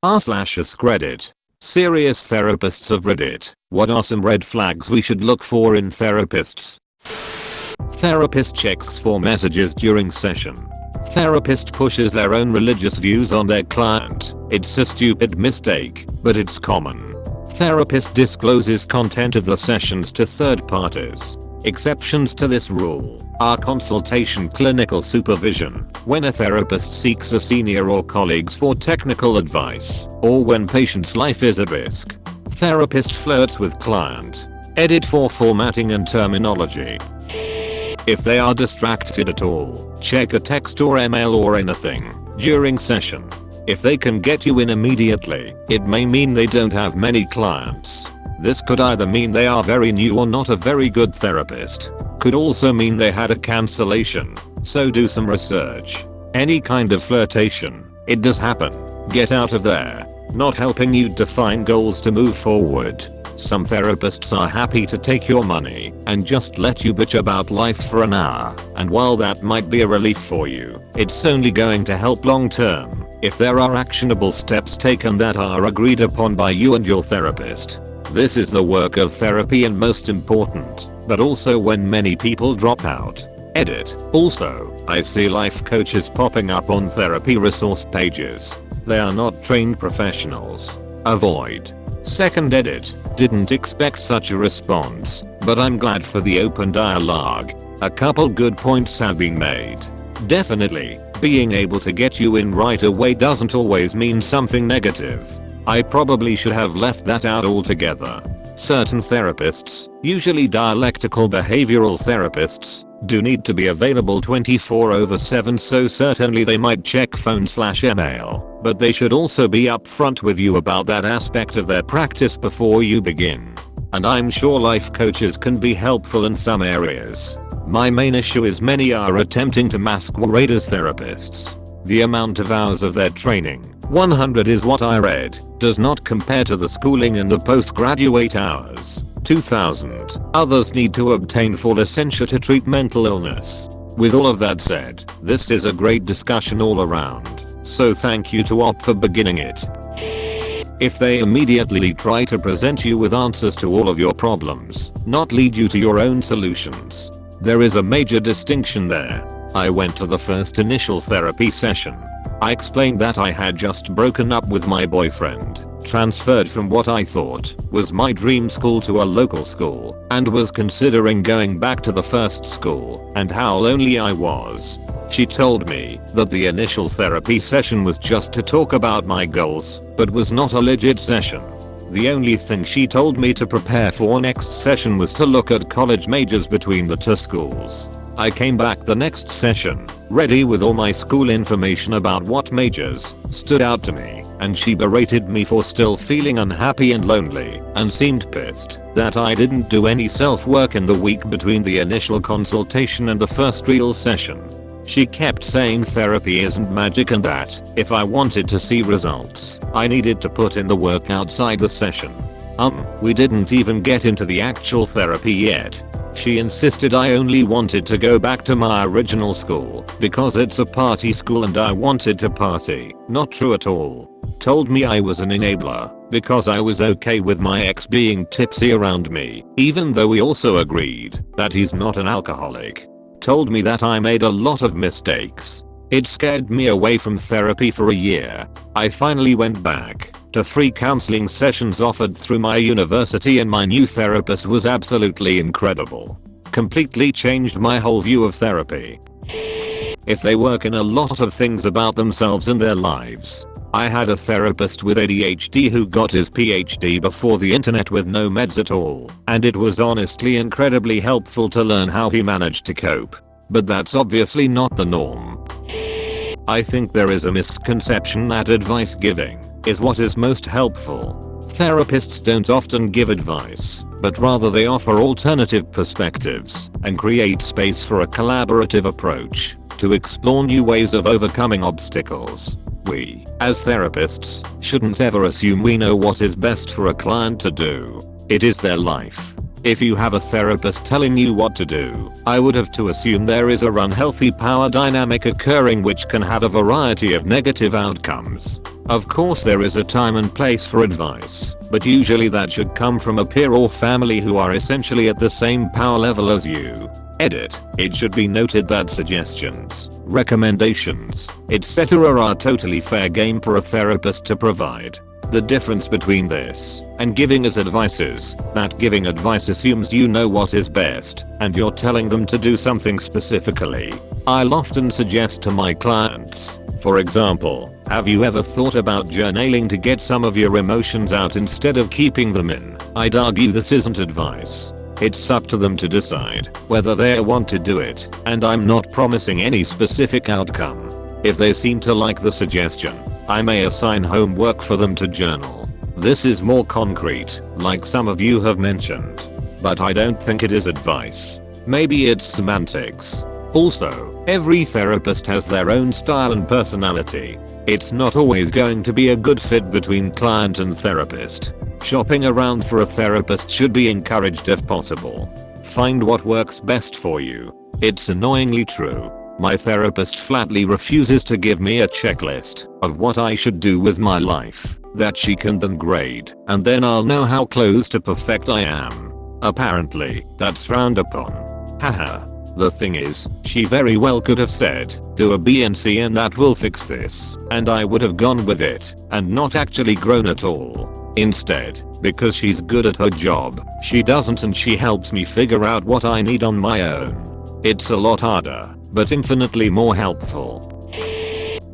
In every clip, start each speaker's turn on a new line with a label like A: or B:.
A: r/AskReddit. Serious therapists of Reddit. What are some red flags we should look for in therapists? Therapist checks for messages during session. Therapist pushes their own religious views on their client. It's a stupid mistake, but it's common. Therapist discloses content of the sessions to third parties. Exceptions to this rule are consultation, clinical supervision, when a therapist seeks a senior or colleagues for technical advice, or when patient's life is at risk. Therapist flirts with client. Edit for formatting and terminology. If they are distracted at all, check a text or email or anything during session. If they can get you in immediately, it may mean they don't have many clients. This could either mean they are very new or not a very good therapist. Could also mean they had a cancellation, so do some research. Any kind of flirtation, it does happen. Get out of there. Not helping you define goals to move forward. Some therapists are happy to take your money and just let you bitch about life for an hour, and while that might be a relief for you, it's only going to help long term if there are actionable steps taken that are agreed upon by you and your therapist. This is the work of therapy and most important, but also when many people drop out. Edit. Also, I see life coaches popping up on therapy resource pages. They are not trained professionals. Avoid. Second edit. Didn't expect such a response, but I'm glad for the open dialogue. A couple good points have been made. Definitely, being able to get you in right away doesn't always mean something negative. I probably should have left that out altogether. Certain therapists, usually dialectical behavioral therapists, do need to be available 24/7, so certainly they might check phone/email, but they should also be upfront with you about that aspect of their practice before you begin. And I'm sure life coaches can be helpful in some areas. My main issue is many are attempting to masquerade as therapists. The amount of hours of their training, 100 is what I read, does not compare to the schooling and the postgraduate hours, 2000. Others need to obtain full licensure to treat mental illness. With all of that said, this is a great discussion all around, so thank you to Op for beginning it. If they immediately try to present you with answers to all of your problems, not lead you to your own solutions, there is a major distinction there. I went to the first initial therapy session. I explained that I had just broken up with my boyfriend, transferred from what I thought was my dream school to a local school, and was considering going back to the first school, and how lonely I was. She told me that the initial therapy session was just to talk about my goals, but was not a legit session. The only thing she told me to prepare for next session was to look at college majors between the two schools. I came back the next session, ready with all my school information about what majors stood out to me, and she berated me for still feeling unhappy and lonely, and seemed pissed that I didn't do any self-work in the week between the initial consultation and the first real session. She kept saying therapy isn't magic and that, if I wanted to see results, I needed to put in the work outside the session. We didn't even get into the actual therapy yet. She insisted I only wanted to go back to my original school because it's a party school and I wanted to party. Not true at all. Told me I was an enabler because I was okay with my ex being tipsy around me, even though we also agreed that he's not an alcoholic. Told me that I made a lot of mistakes. It scared me away from therapy for a year. I finally went back to free counseling sessions offered through my university, and my new therapist was absolutely incredible. Completely changed my whole view of therapy. If they work in a lot of things about themselves and their lives. I had a therapist with ADHD who got his PhD before the internet with no meds at all, and it was honestly incredibly helpful to learn how he managed to cope. But that's obviously not the norm. I think there is a misconception that advice giving is what is most helpful. Therapists don't often give advice, but rather they offer alternative perspectives and create space for a collaborative approach to explore new ways of overcoming obstacles. We, as therapists, shouldn't ever assume we know what is best for a client to do. It is their life. If you have a therapist telling you what to do, I would have to assume there is a unhealthy power dynamic occurring which can have a variety of negative outcomes. Of course there is a time and place for advice, but usually that should come from a peer or family who are essentially at the same power level as you. Edit. It should be noted that suggestions, recommendations, etc. are totally fair game for a therapist to provide. The difference between this and giving us advice is that giving advice assumes you know what is best and you're telling them to do something specifically. I'll often suggest to my clients, for example, have you ever thought about journaling to get some of your emotions out instead of keeping them in? I'd argue this isn't advice. It's up to them to decide whether they want to do it, and I'm not promising any specific outcome. If they seem to like the suggestion, I may assign homework for them to journal. This is more concrete, like some of you have mentioned. But I don't think it is advice. Maybe it's semantics. Also, every therapist has their own style and personality. It's not always going to be a good fit between client and therapist. Shopping around for a therapist should be encouraged if possible. Find what works best for you. It's annoyingly true. My therapist flatly refuses to give me a checklist of what I should do with my life that she can then grade, and then I'll know how close to perfect I am. Apparently, that's frowned upon. Haha. The thing is, she very well could have said, do a B and C and that will fix this, and I would have gone with it, and not actually grown at all. Instead, because she's good at her job, she doesn't, and she helps me figure out what I need on my own. It's a lot harder, but infinitely more helpful.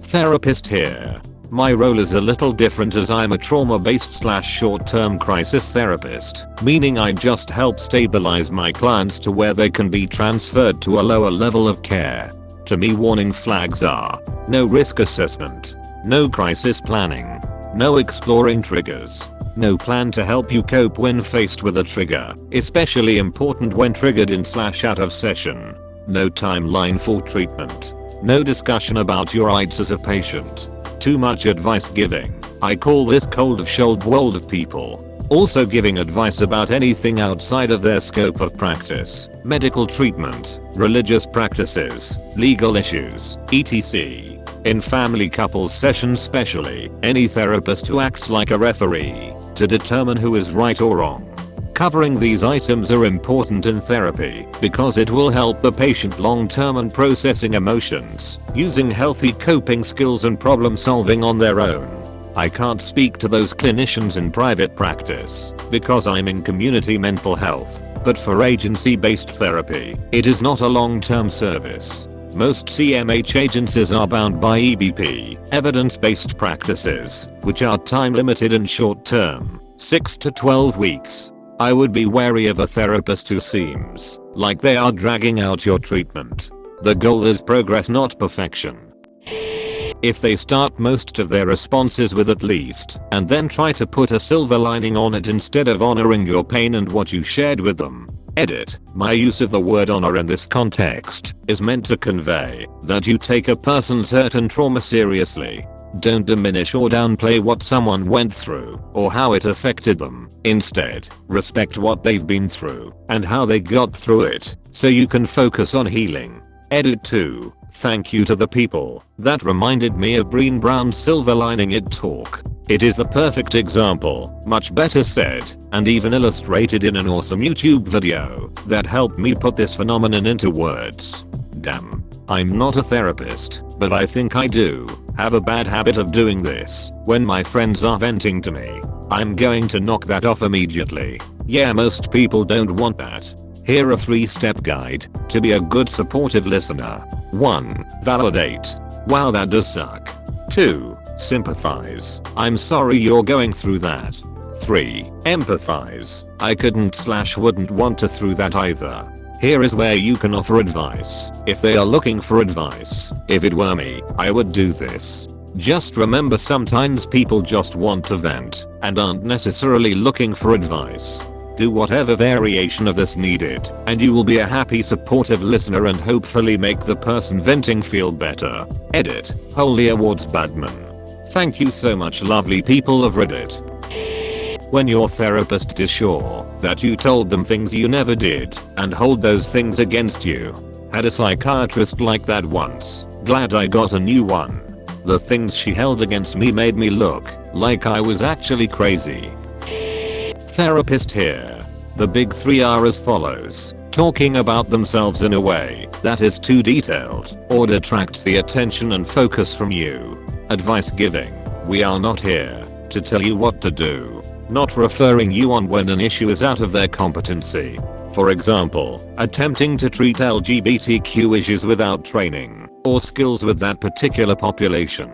A: Therapist here. My role is a little different as I'm a trauma-based / short-term crisis therapist, meaning I just help stabilize my clients to where they can be transferred to a lower level of care. To me, warning flags are no risk assessment, no crisis planning, no exploring triggers, no plan to help you cope when faced with a trigger, especially important when triggered in / out of session, no timeline for treatment, no discussion about your rights as a patient. Too much advice giving. I call this cold shoulder world of people. Also giving advice about anything outside of their scope of practice, medical treatment, religious practices, legal issues, etc. In family couples sessions especially, any therapist who acts like a referee to determine who is right or wrong. Covering these items are important in therapy because it will help the patient long term and processing emotions, using healthy coping skills and problem solving on their own. I can't speak to those clinicians in private practice because I'm in community mental health, but for agency-based therapy, it is not a long-term service. Most CMH agencies are bound by EBP, evidence-based practices, which are time-limited and short-term, 6 to 12 weeks. I would be wary of a therapist who seems like they are dragging out your treatment. The goal is progress, not perfection. If they start most of their responses with at least, and then try to put a silver lining on it instead of honoring your pain and what you shared with them. Edit. My use of the word honor in this context is meant to convey that you take a person's hurt and trauma seriously. Don't diminish or downplay what someone went through or how it affected them. Instead, respect what they've been through and how they got through it so you can focus on healing. Edit 2. Thank you to the people that reminded me of Brené Brown's Silver Lining It talk. It is the perfect example, much better said, and even illustrated in an awesome YouTube video that helped me put this phenomenon into words. Damn. I'm not a therapist, but I think I do have a bad habit of doing this when my friends are venting to me. I'm going to knock that off immediately. Yeah, most people don't want that. Here a 3-step guide to be a good supportive listener. 1. Validate. Wow, that does suck. 2. Sympathize. I'm sorry you're going through that. 3. Empathize. I couldn't/wouldn't want to through that either. Here is where you can offer advice if they are looking for advice. If it were me, I would do this. Just remember, sometimes people just want to vent and aren't necessarily looking for advice. Do whatever variation of this needed, and you will be a happy, supportive listener and hopefully make the person venting feel better. Edit. Holy Awards Badman. Thank you so much, lovely people of Reddit. When your therapist is sure that you told them things you never did and hold those things against you. Had a psychiatrist like that once. Glad I got a new one. The things she held against me made me look like I was actually crazy. Therapist here. The big 3 are as follows. Talking about themselves in a way that is too detailed or detracts the attention and focus from you. Advice giving. We are not here to tell you what to do. Not referring you on when an issue is out of their competency. For example, attempting to treat LGBTQ issues without training or skills with that particular population.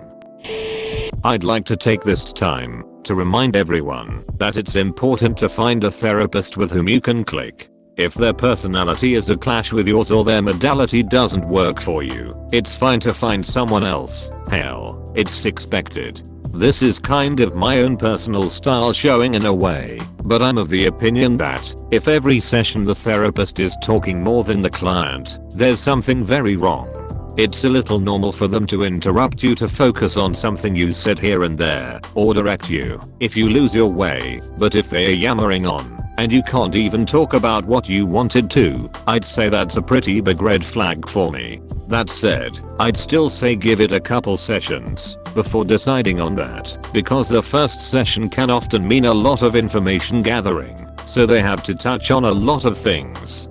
A: I'd like to take this time to remind everyone that it's important to find a therapist with whom you can click. If their personality is a clash with yours or their modality doesn't work for you, it's fine to find someone else. Hell, it's expected. This is kind of my own personal style showing in a way, but I'm of the opinion that if every session the therapist is talking more than the client, there's something very wrong. It's a little normal for them to interrupt you to focus on something you said here and there, or direct you if you lose your way, but if they are yammering on and you can't even talk about what you wanted to, I'd say that's a pretty big red flag for me. That said, I'd still say give it a couple sessions before deciding on that, because the first session can often mean a lot of information gathering, so they have to touch on a lot of things.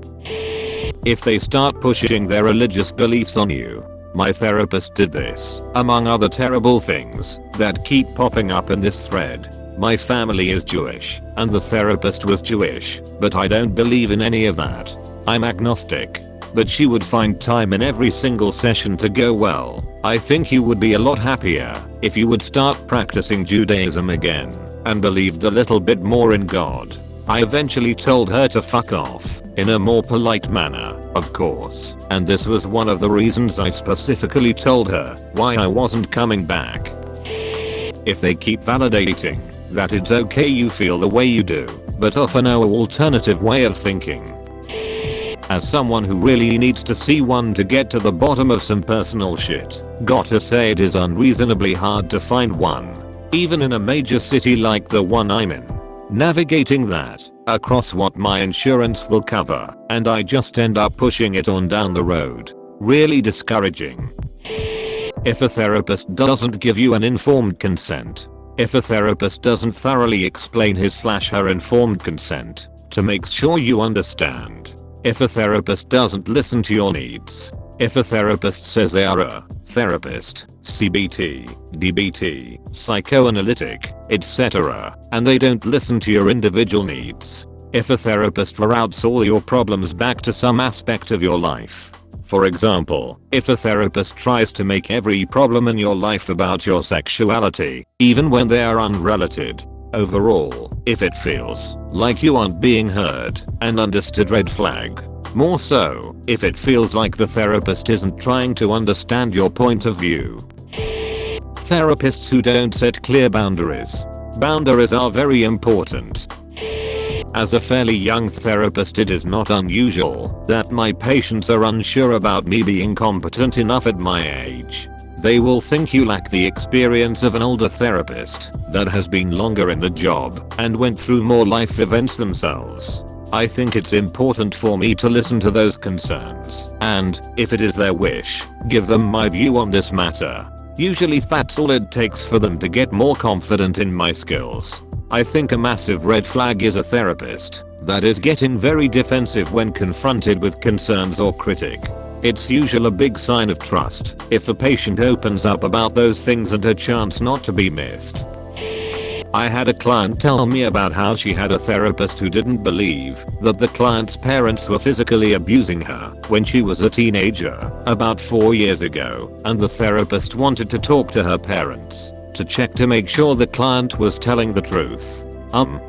A: If they start pushing their religious beliefs on you, my therapist did this, among other terrible things that keep popping up in this thread. My family is Jewish, and the therapist was Jewish, but I don't believe in any of that. I'm agnostic. But she would find time in every single session to go, well, I think you would be a lot happier if you would start practicing Judaism again and believed a little bit more in God. I eventually told her to fuck off, in a more polite manner, of course, and this was one of the reasons I specifically told her why I wasn't coming back. If they keep validating that it's okay you feel the way you do, but offer no alternative way of thinking. As someone who really needs to see one to get to the bottom of some personal shit, gotta say it is unreasonably hard to find one, even in a major city like the one I'm in. Navigating that across what my insurance will cover, and I just end up pushing it on down the road. Really discouraging. If a therapist doesn't give you an informed consent, if a therapist doesn't thoroughly explain his/her informed consent to make sure you understand, if a therapist doesn't listen to your needs, if a therapist says they are a therapist, CBT, DBT, psychoanalytic, etc., and they don't listen to your individual needs, if a therapist routes all your problems back to some aspect of your life. For example, if a therapist tries to make every problem in your life about your sexuality, even when they are unrelated. Overall, if it feels like you aren't being heard and understood, red flag. More so, if it feels like the therapist isn't trying to understand your point of view. Therapists who don't set clear boundaries. Boundaries are very important. As a fairly young therapist, it is not unusual that my patients are unsure about me being competent enough at my age. They will think you lack the experience of an older therapist that has been longer in the job and went through more life events themselves. I think it's important for me to listen to those concerns and, if it is their wish, give them my view on this matter. Usually that's all it takes for them to get more confident in my skills. I think a massive red flag is a therapist that is getting very defensive when confronted with concerns or critique. It's usually a big sign of trust if the patient opens up about those things and a chance not to be missed. I had a client tell me about how she had a therapist who didn't believe that the client's parents were physically abusing her when she was a teenager about 4 years ago, and the therapist wanted to talk to her parents to check to make sure the client was telling the truth.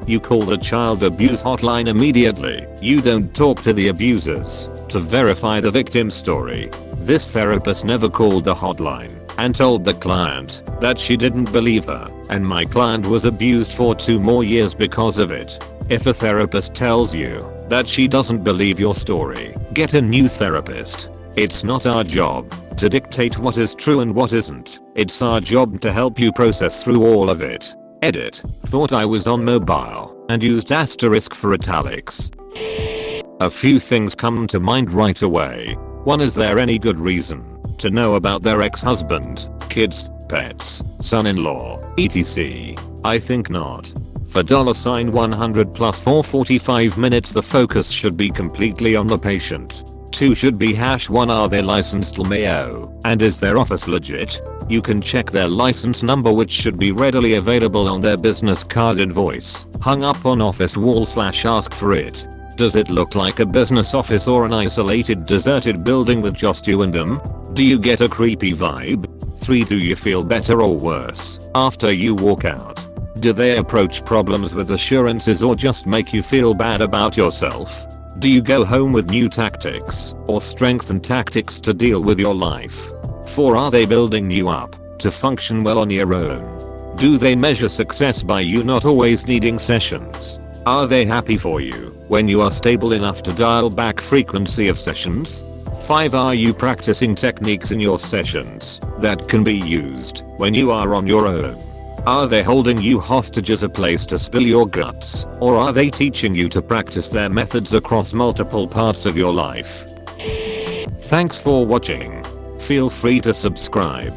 A: You call the child abuse hotline immediately. You don't talk to the abusers to verify the victim's story. This therapist never called the hotline and told the client that she didn't believe her, and my client was abused for 2 more years because of it. If a therapist tells you that she doesn't believe your story, get a new therapist. It's not our job to dictate what is true and what isn't. It's our job to help you process through all of it. Edit. Thought I was on mobile and used asterisk for italics. A few things come to mind right away. 1. Is there any good reason to know about their ex-husband, kids, pets, son-in-law, etc. I think not. For $100 plus for 45 minutes the focus should be completely on the patient. 2 should be #1 are they licensed LMAO, and is their office legit? You can check their license number which should be readily available on their business card invoice, hung up on office wall /ask for it. Does it look like a business office or an isolated deserted building with just you and them? Do you get a creepy vibe? 3 Do you feel better or worse after you walk out? Do they approach problems with assurances or just make you feel bad about yourself? Do you go home with new tactics or strengthened tactics to deal with your life? 4 Are they building you up to function well on your own? Do they measure success by you not always needing sessions? Are they happy for you when you are stable enough to dial back frequency of sessions? 5 Are you practicing techniques in your sessions that can be used when you are on your own? Are they holding you hostage as a place to spill your guts, or are they teaching you to practice their methods across multiple parts of your life? Thanks for watching. Feel free to subscribe.